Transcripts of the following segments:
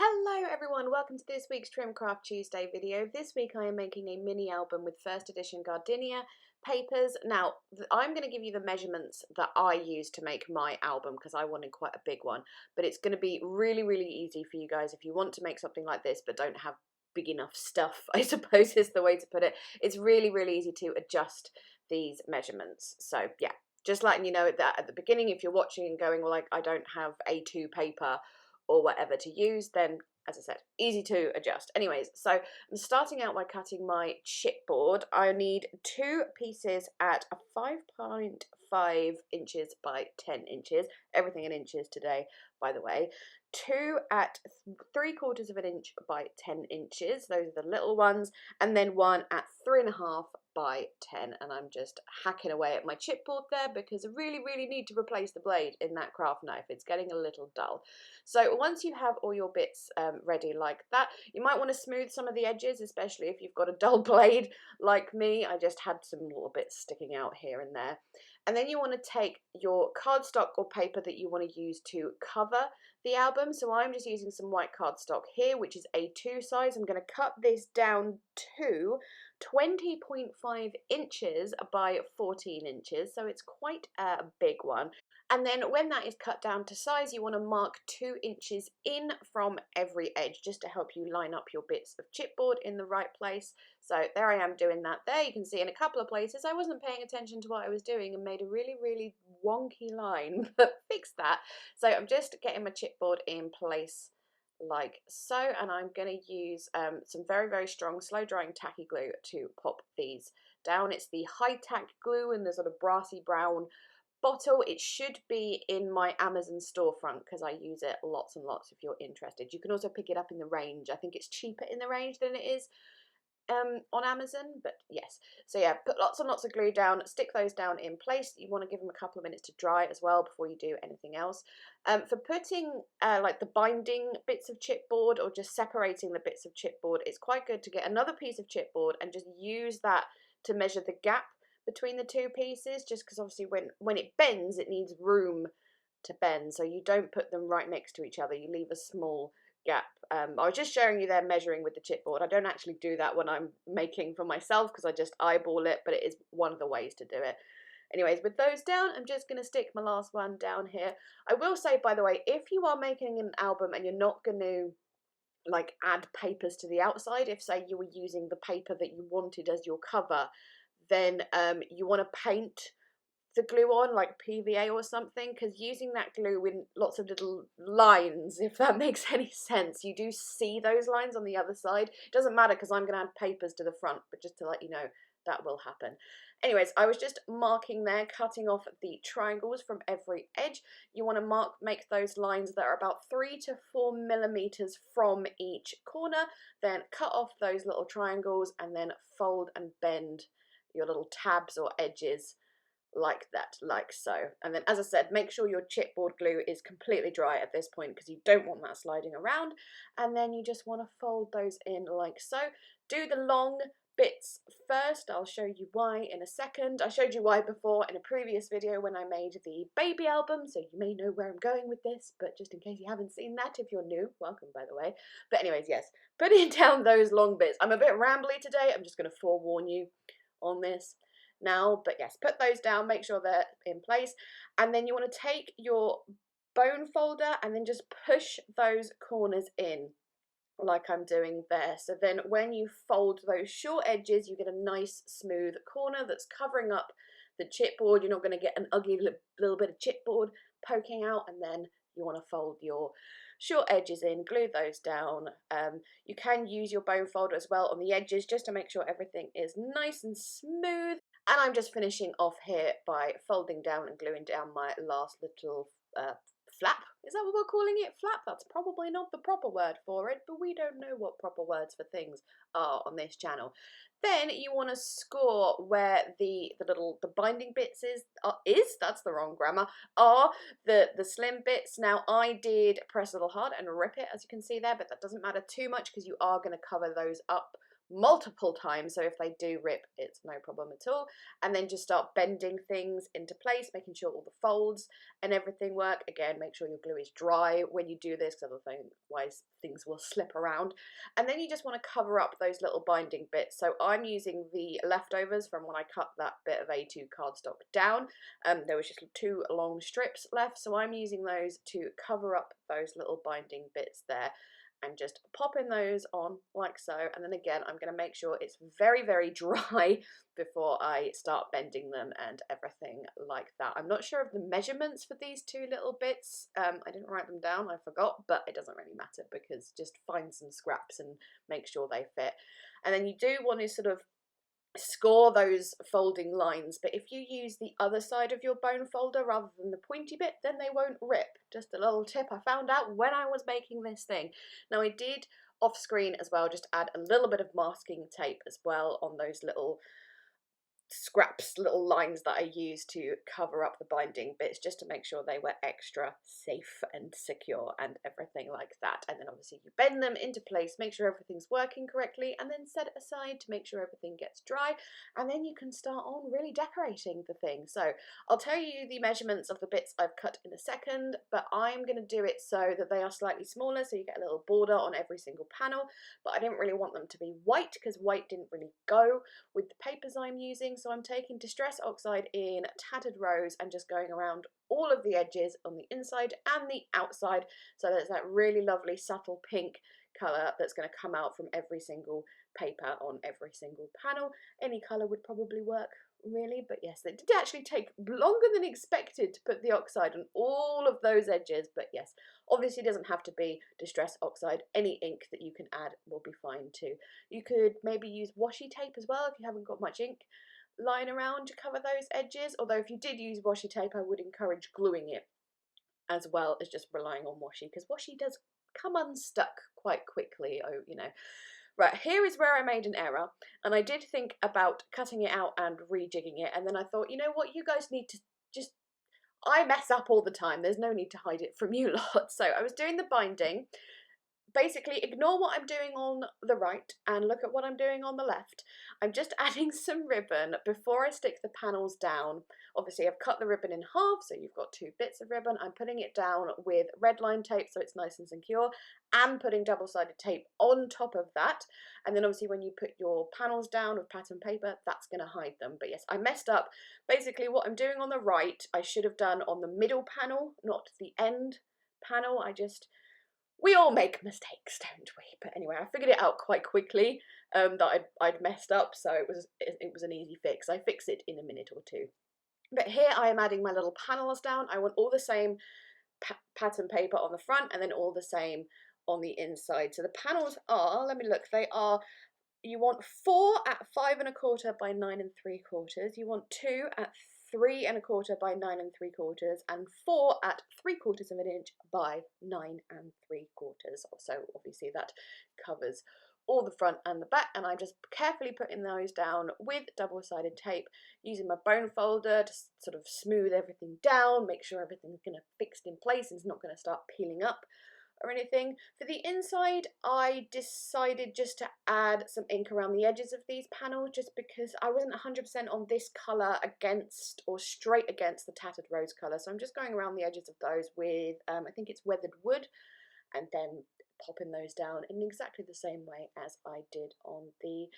Hello everyone, welcome to this week's Trimcraft Tuesday video. This week I am making a mini album with first edition Gardenia papers. Now, I'm going to give you the measurements that I use to make my album because I wanted quite a big one. But it's going to be really easy for you guys if you want to make something like this but don't have big enough stuff, I suppose is the way to put it. It's really easy to adjust these measurements. So yeah, just letting you know that at the beginning, if you're watching and going, well, like, I don't have A2 paper or whatever to use, then as I said, easy to adjust. Anyways, so I'm starting out by cutting my chipboard. I need two pieces at 5.5 inches by 10 inches. Everything in inches today, by the way. Two at 3/4 of an inch by 10 inches. Those are the little ones. And then one at 3.5 by 10. And I'm just hacking away at my chipboard there because I really need to replace the blade in that craft knife. It's getting a little dull. So once you have all your bits ready like that, you might want to smooth some of the edges, especially if you've got a dull blade like me. I just had some little bits sticking out here and there. And then you want to take your cardstock or paper that you want to use to cover the album. So I'm just using some white cardstock here, which is A2 size. I'm going to cut this down to 20.5 inches by 14 inches. So it's quite a big one. And then when that is cut down to size, you want to mark 2 inches in from every edge just to help you line up your bits of chipboard in the right place. So there I am doing that there. You can see in a couple of places I wasn't paying attention to what I was doing and made a really wonky line, but fixed that. So I'm just getting my chipboard in place like so, and I'm going to use some very strong slow drying tacky glue to pop these down. It's the high tack glue in the sort of brassy brown bottle. It should be in my Amazon storefront because I use it lots and lots if you're interested. You can also pick it up in the range. I think it's cheaper in the range than it is on Amazon, but yes. So yeah, put lots and lots of glue down, stick those down in place. You want to give them a couple of minutes to dry as well before you do anything else. For putting like the binding bits of chipboard or just separating the bits of chipboard, it's quite good to get another piece of chipboard and just use that to measure the gap between the two pieces, just because obviously when it bends, it needs room to bend, so you don't put them right next to each other. You leave a small gap. I was just showing you there measuring with the chipboard. I don't actually do that when I'm making for myself because I just eyeball it, but it is one of the ways to do it. Anyways, with those down, I'm just going to stick my last one down here. I will say, by the way, if you are making an album and you're not going to like add papers to the outside, if say you were using the paper that you wanted as your cover, then you want to paint the glue on like PVA or something, because using that glue in lots of little lines, if that makes any sense, you do see those lines on the other side. It doesn't matter because I'm going to add papers to the front, but just to let you know that will happen. Anyways, I was just marking there, cutting off the triangles from every edge. You want to make those lines that are about 3 to 4 millimeters from each corner, then cut off those little triangles and then fold and bend your little tabs or edges like that, like so. And then, as I said, make sure your chipboard glue is completely dry at this point because you don't want that sliding around. And then you just want to fold those in like so. Do the long bits first. I'll show you why in a second. I showed you why before in a previous video when I made the baby album, so you may know where I'm going with this, but just in case you haven't seen that, if you're new, welcome by the way. But anyways, yes, putting down those long bits. I'm a bit rambly today, I'm just going to forewarn you on this now, but yes, put those down, make sure they're in place, and then you want to take your bone folder and then just push those corners in like I'm doing there. So then when you fold those short edges, you get a nice smooth corner that's covering up the chipboard. You're not going to get an ugly little bit of chipboard poking out, and then you want to fold your short edges in, glue those down. You can use your bone folder as well on the edges just to make sure everything is nice and smooth. And I'm just finishing off here by folding down and gluing down my last little flap. Is that what we're calling it? Flap? That's probably not the proper word for it, but we don't know what proper words for things are on this channel. Then you want to score where the binding bits that's the wrong grammar, are the slim bits. Now I did press a little hard and rip it, as you can see there, but that doesn't matter too much because you are going to cover those up multiple times, so if they do rip, it's no problem at all. And then just start bending things into place, making sure all the folds and everything work. Again, make sure your glue is dry when you do this, because otherwise things will slip around. And then you just want to cover up those little binding bits. So I'm using the leftovers from when I cut that bit of A2 cardstock down. There was just 2 long strips left, so I'm using those to cover up those little binding bits there, and just popping those on like so. And then again, I'm going to make sure it's very, very dry before I start bending them and everything like that. I'm not sure of the measurements for these 2 little bits. I didn't write them down, I forgot, but it doesn't really matter, because just find some scraps and make sure they fit. And then you do want to sort of score those folding lines, but if you use the other side of your bone folder rather than the pointy bit, then they won't rip. Just a little tip I found out when I was making this thing. Now I did off screen as well just add a little bit of masking tape as well on those little scraps, little lines that I used to cover up the binding bits, just to make sure they were extra safe and secure and everything like that. And then obviously you bend them into place, make sure everything's working correctly, and then set it aside to make sure everything gets dry, and then you can start on really decorating the thing. So I'll tell you the measurements of the bits I've cut in a second, but I'm going to do it so that they are slightly smaller, so you get a little border on every single panel, but I didn't really want them to be white, because white didn't really go with the papers I'm using. So I'm taking Distress Oxide in tattered rows and just going around all of the edges on the inside and the outside, so there's that really lovely subtle pink colour that's going to come out from every single paper on every single panel. Any colour would probably work really, but yes, it did actually take longer than expected to put the oxide on all of those edges, but yes, obviously it doesn't have to be Distress Oxide. Any ink that you can add will be fine too. You could maybe use washi tape as well if you haven't got much ink lying around to cover those edges, although if you did use washi tape, I would encourage gluing it as well as just relying on washi, because washi does come unstuck quite quickly, you know. Right, here is where I made an error, and I did think about cutting it out and rejigging it, and then I thought, you know what, you guys need to just, I mess up all the time, there's no need to hide it from you lot. So I was doing the binding. Basically, ignore what I'm doing on the right and look at what I'm doing on the left. I'm just adding some ribbon before I stick the panels down. Obviously, I've cut the ribbon in half, so you've got 2 bits of ribbon. I'm putting it down with red line tape so it's nice and secure, and putting double-sided tape on top of that. And then obviously when you put your panels down with pattern paper, that's going to hide them. But yes, I messed up. Basically, what I'm doing on the right, I should have done on the middle panel, not the end panel. We all make mistakes, don't we? But anyway, I figured it out quite quickly, that I'd messed up, so it was an easy fix. I fix it in a minute or 2. But here I am adding my little panels down. I want all the same pattern paper on the front, and then all the same on the inside. So the panels are, let me look, they are, you want 4 at 5 1/4 by 9 3/4. You want 2 at 3 1/4 by 9 3/4, and 4 at 3/4 of an inch by 9 3/4. So obviously that covers all the front and the back, and I'm just carefully putting those down with double-sided tape, using my bone folder to sort of smooth everything down, make sure everything's going to fixed in place and it's not going to start peeling up or anything. For the inside, I decided just to add some ink around the edges of these panels, just because I wasn't 100% on this colour against or straight against the tattered rose colour. So I'm just going around the edges of those with, I think it's weathered wood, and then popping those down in exactly the same way as I did on the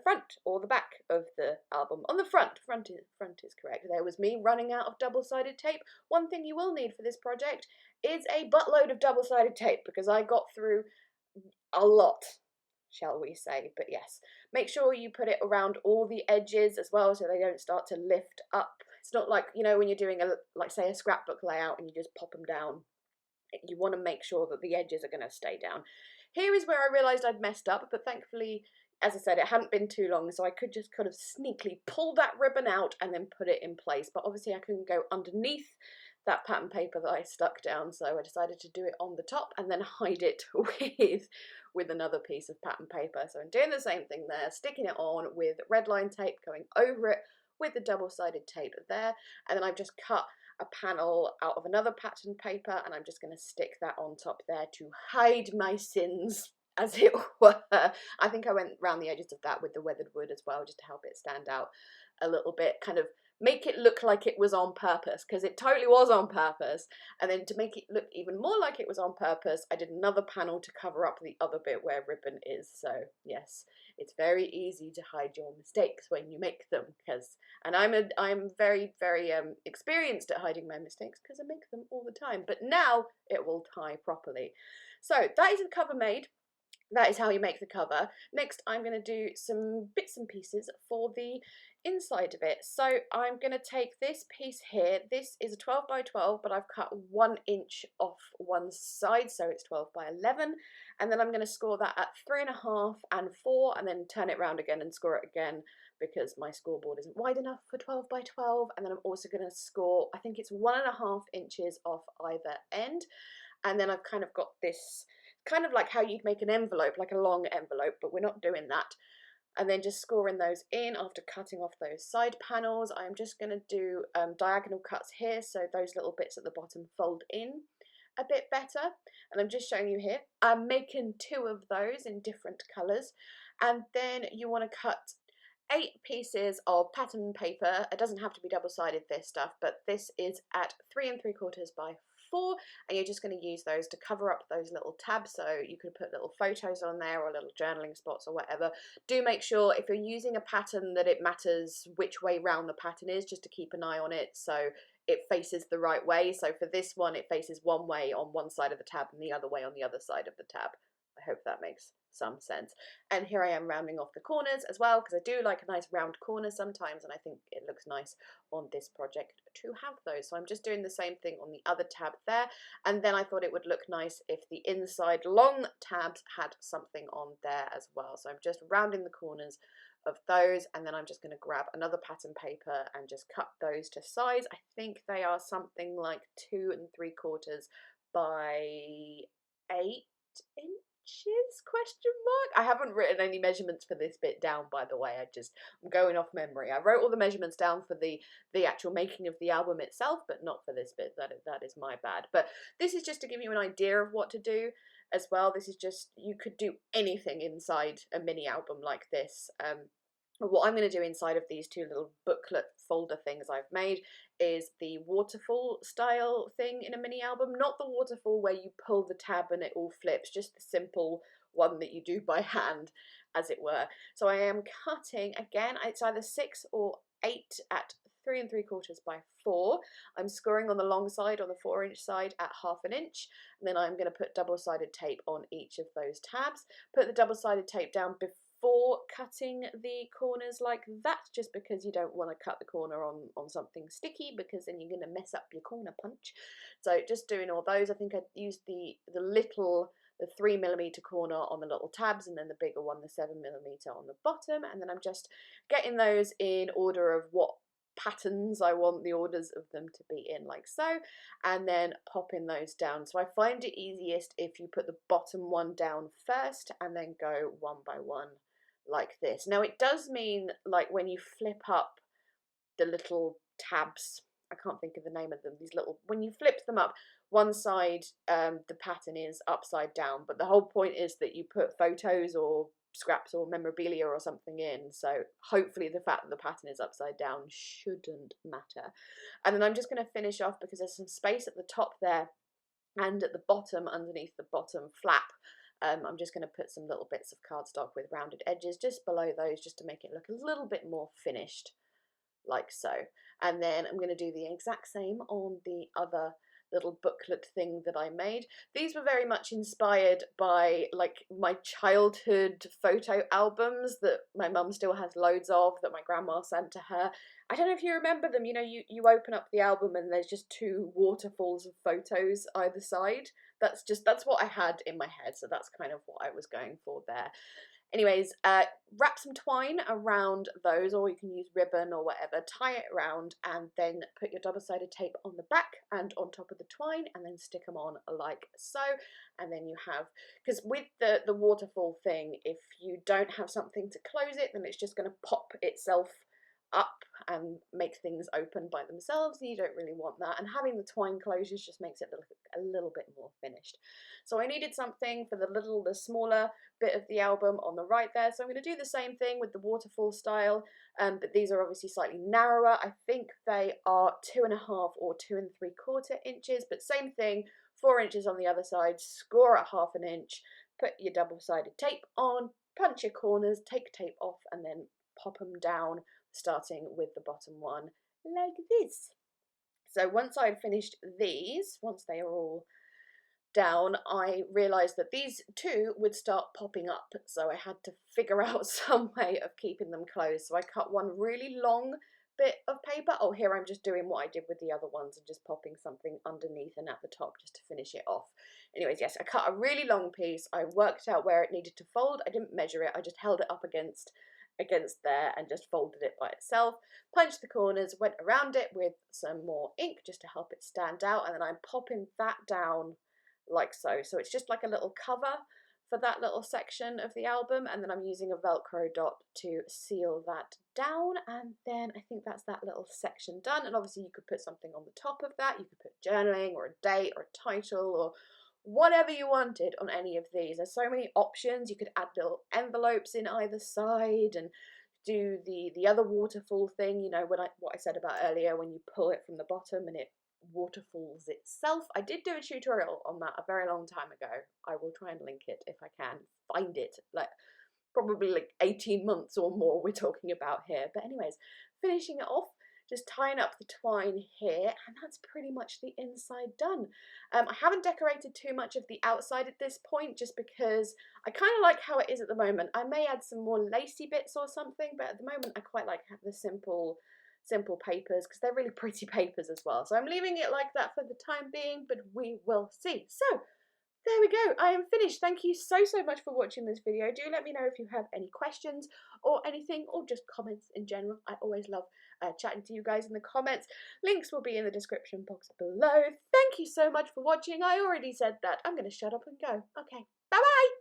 front or the back of the album. On the front is correct. There was me running out of double-sided tape. One thing you will need for this project is a buttload of double-sided tape, because I got through a lot, shall we say. But yes, make sure you put it around all the edges as well, so they don't start to lift up. It's not like, you know, when you're doing like say a scrapbook layout and you just pop them down. You want to make sure that the edges are going to stay down. Here is where I realised I'd messed up, but thankfully, as I said, it hadn't been too long, so I could just kind of sneakily pull that ribbon out and then put it in place. But obviously I couldn't go underneath that pattern paper that I stuck down, so I decided to do it on the top and then hide it with another piece of pattern paper. So I'm doing the same thing there, sticking it on with red line tape, going over it with the double-sided tape there, and then I've just cut a panel out of another pattern paper, and I'm just going to stick that on top there to hide my sins as it were. I think I went around the edges of that with the weathered wood as well, just to help it stand out a little bit, kind of make it look like it was on purpose, because it totally was on purpose. And then to make it look even more like it was on purpose, I did another panel to cover up the other bit where ribbon is. So yes, it's very easy to hide your mistakes when you make them, and I'm very experienced at hiding my mistakes because I make them all the time. But now it will tie properly. So that is the cover made. That is how you make the cover. Next, I'm going to do some bits and pieces for the inside of it. So I'm going to take this piece here. This is a 12 by 12, but I've cut 1 inch off one side, so it's 12 by 11. And then I'm going to score that at 3.5 and 4, and then turn it round again and score it again, because my scoreboard isn't wide enough for 12 by 12. And then I'm also going to score, I think it's 1.5 inches off either end. And then I've kind of got this, kind of like how you'd make an envelope, like a long envelope, but we're not doing that. And then just scoring those in after cutting off those side panels. I'm just going to do diagonal cuts here, so those little bits at the bottom fold in a bit better. And I'm just showing you here. I'm making 2 of those in different colours. And then you want to cut 8 pieces of pattern paper. It doesn't have to be double-sided, this stuff, but this is at 3 3/4 by 4, and you're just going to use those to cover up those little tabs, so you could put little photos on there or little journaling spots or whatever. Do make sure if you're using a pattern that it matters which way round the pattern is, just to keep an eye on it so it faces the right way. So for this one, it faces one way on one side of the tab and the other way on the other side of the tab. I hope that makes some sense. And here I am rounding off the corners as well, because I do like a nice round corner sometimes, and I think it looks nice on this project to have those. So I'm just doing the same thing on the other tab there, and then I thought it would look nice if the inside long tabs had something on there as well. So I'm just rounding the corners of those, and then I'm just going to grab another pattern paper and just cut those to size. I think they are something like 2 3/4 by 8 inches? Question mark. I haven't written any measurements for this bit down, by the way. I'm going off memory. I wrote all the measurements down for the actual making of the album itself, but not for this bit. That is my bad. But this is just to give you an idea of what to do as well. This is just, you could do anything inside a mini album like this. What I'm going to do inside of these 2 little booklet folder things I've made is the waterfall style thing in a mini album. Not the waterfall where you pull the tab and it all flips, just the simple one that you do by hand, as it were. So I am cutting, again, it's either 6 or 8 at 3 3/4 by 4. I'm scoring on the long side, on the 4-inch side, at 1/2 inch. And then I'm going to put double-sided tape on each of those tabs. Put the double-sided tape down before cutting the corners like that, just because you don't want to cut the corner on something sticky, because then you're going to mess up your corner punch. So just doing all those. I think I used the 3mm corner on the little tabs, and then the bigger one, the 7mm on the bottom. And then I'm just getting those in order of what patterns I want the orders of them to be in, like so, and then popping those down. So I find it easiest if you put the bottom one down first and then go one by one like this. Now it does mean, like, when you flip up the little tabs, I can't think of the name of them, these little, when you flip them up, one side the pattern is upside down, but the whole point is that you put photos or scraps or memorabilia or something in, so hopefully the fact that the pattern is upside down shouldn't matter. And then I'm just going to finish off, because there's some space at the top there and at the bottom, underneath the bottom flap. I'm just going to put some little bits of cardstock with rounded edges just below those, just to make it look a little bit more finished, like so. And then I'm going to do the exact same on the other little booklet thing that I made. These were very much inspired by, like, my childhood photo albums that my mum still has loads of, that my grandma sent to her. I don't know if you remember them. You know, you open up the album and there's just 2 waterfalls of photos either side. That's what I had in my head, so that's kind of what I was going for there. Anyways, wrap some twine around those, or you can use ribbon or whatever, tie it around, and then put your double-sided tape on the back and on top of the twine, and then stick them on like so. And then you have, because with the waterfall thing, if you don't have something to close it, then it's just going to pop itself up and make things open by themselves. You don't really want that, and having the twine closures just makes it look a little bit more finished. So I needed something for the smaller bit of the album on the right there, so I'm going to do the same thing with the waterfall style, but these are obviously slightly narrower. I think they are 2.5 or 2 3/4 inches, but same thing, 4 inches on the other side, score at 1/2 inch, put your double-sided tape on, punch your corners, take tape off, and then pop them down, starting with the bottom one like this. So once I had finished these, once they are all down, I realised that these two would start popping up, so I had to figure out some way of keeping them closed. So I cut one really long bit of paper. Oh, here I'm just doing what I did with the other ones and just popping something underneath and at the top just to finish it off. Anyways, yes, I cut a really long piece. I worked out where it needed to fold. I didn't measure it, I just held it up against there and just folded it by itself, punched the corners, went around it with some more ink just to help it stand out, and then I'm popping that down like so. So it's just like a little cover for that little section of the album, and then I'm using a Velcro dot to seal that down, and then I think that's that little section done. And obviously you could put something on the top of that. You could put journaling or a date or a title or whatever you wanted on any of these. There's so many options. You could add little envelopes in either side and do the other waterfall thing, you know, what I said about earlier, when you pull it from the bottom and it waterfalls itself. I did do a tutorial on that a very long time ago. I will try and link it if I can find it, like probably like 18 months or more we're talking about here. But anyways, finishing it off, just tying up the twine here, and that's pretty much the inside done. I haven't decorated too much of the outside at this point, just because I kind of like how it is at the moment. I may add some more lacy bits or something, but at the moment I quite like the simple papers, because they're really pretty papers as well. So I'm leaving it like that for the time being, but we will see. So there we go, I am finished. Thank you so much for watching this video. Do let me know if you have any questions or anything, or just comments in general. I always love chatting to you guys in the comments. Links will be in the description box below. Thank you so much for watching. I already said that. I'm going to shut up and go. Okay, bye bye.